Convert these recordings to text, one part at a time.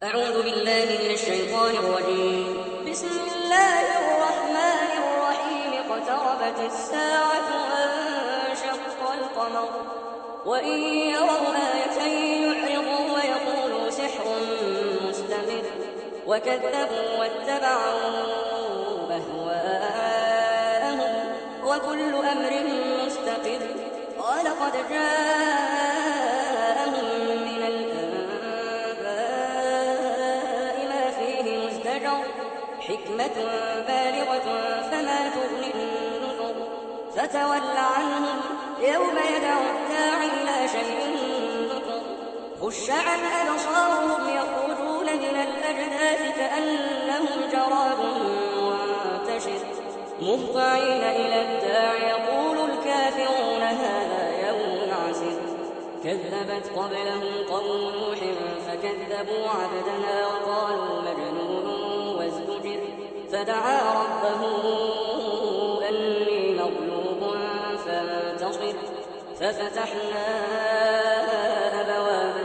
أعوذ بالله من الشيطان الرجيم. بسم الله الرحمن الرحيم. اقتربت الساعة وانشق القمر وإن يروا آية يعرضوا ويقولوا سحر مستمر وكذبوا واتبعوا أهواءهم وكل أمر مستقر ولقد جاءهم من الأنباء ما فيه مزدجر حكمة بالغة فما تغني النذر فتول عنهم يوم يدعو الداعي إلى شيء نكر خش عن أبصارهم يخرجون من الأجداث كأنهم جراد منتشر مهطعين إلى الداع يقول الكافرون هذا يوم عسر كذبت قبلهم قوم نوح فكذبوا عبدنا وقالوا مجنون وازدجر فدعا ربه أني مغلوب فانتصر ففتحنا أبواب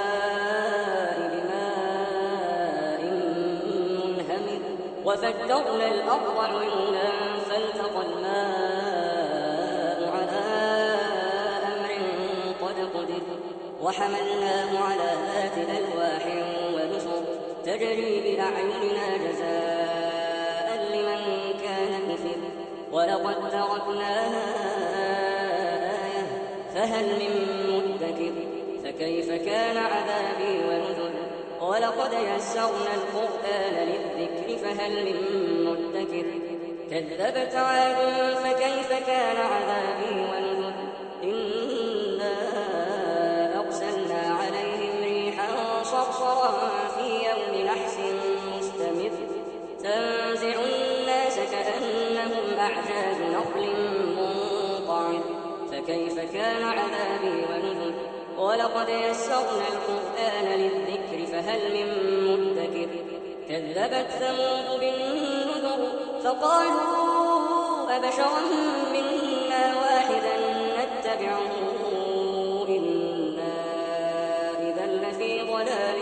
السماء بماء منهمر وفجرنا الأرض عيونا فالتقى الماء على أمر قد قدر وحملناه على ذات ألواح ونسر تجري بأعيننا جزاء لمن كان كفر ولقد تركناها آية فهل من مدكر فكيف كان عذابي ونذر ولقد يسرنا القرآن للذكر فهل من مدكر كذبت عاد فكيف كان عذابي ونذر إنا أرسلنا عليهم ريحا صرصرا في يوم نحس مستمر تنزع الناس كأنهم أعجاز نخل منقعر فكيف كان عذابي ونذر ولقد يسرنا القرآن للذكر فهل من مدكر كذبت ثمود بالنذر فقالوا أبشرا منا واحدا نتبعه إنا إذا لفي ضلال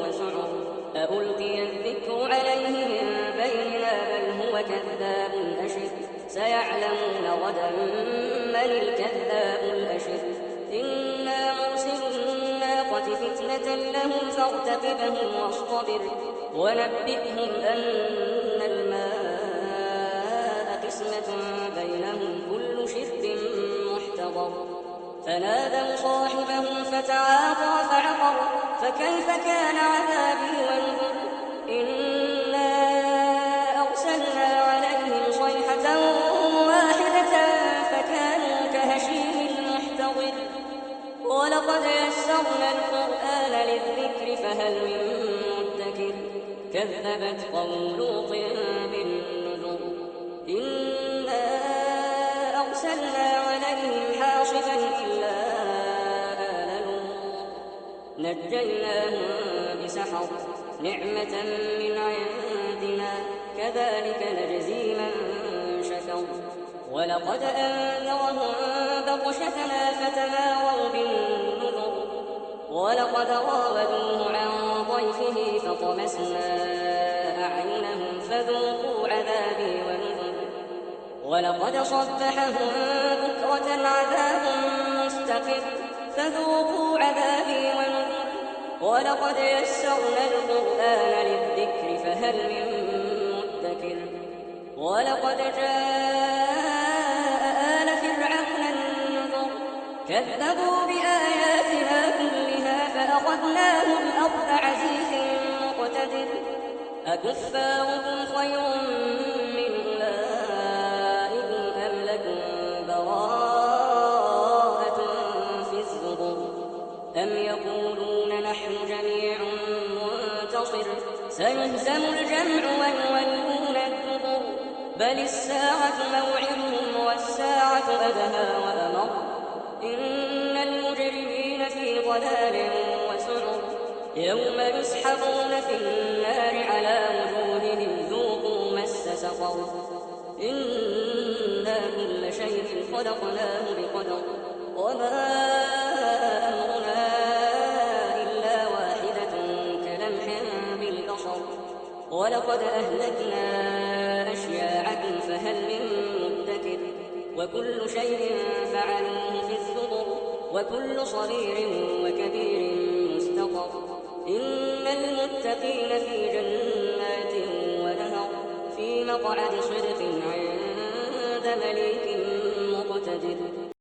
وسعر ألقي الذكر عليه من بيننا بل هو كذاب أشر سيعلمون غدا من الكذاب الأشر إنا مرسل الناقة فتنة لهم فارتقبهم واصطبر ونبئهم أن الماء قسمة بينهم كل شرب محتضر فنادوا صاحبهم فتعاطى فعقر فكيف كان عذابي ونذر إنا أرسلنا عليهم صيحة واحدة فكانوا كهشيم المحتضر ولقد يسرنا القرآن للذكر فهل من مدكر كذبت قوم لوط بالنذر إنا أرسلنا عليهم حاصبا إلا آل لوط نجيناهم بسحر نعمة من عندنا كذلك نجزي من شكر ولقد أنذرهم بطشتنا فتماروا بالنذر ولقد راودوه عن ضيفه فطمسنا أعينهم فذوقوا عذابي ونذر ولقد صبحهم بكرة عذاب مستقر فذوقوا عذابي ونذر ولقد يسرنا القرآن للذكر فهل من مدكر ولقد جاء آل فرعون النذر كذبوا بآياتنا كلها فأخذناهم أخذ عزيز مقتدر أكفاركم خير من أولئكم أم لكم براءة في الزبر أم يقولون نحن جميع منتصر سيهزم الجمع ويولون الدبر بل الساعة موعدهم والساعة أدهى وأمر إن المجرمين في ضلال وسعر يوم يسحبون في النار على وجوههم ذوقوا مس سقر إنا كل شيء خلقناه بقدر وما أمرنا ولقد أهلكنا أشياعكم فهل من مدكر وكل شيء فعلوه في الزبر وكل صغير وكبير مستطر إن المتقين في جنات ونهر في مقعد صدق عند مليك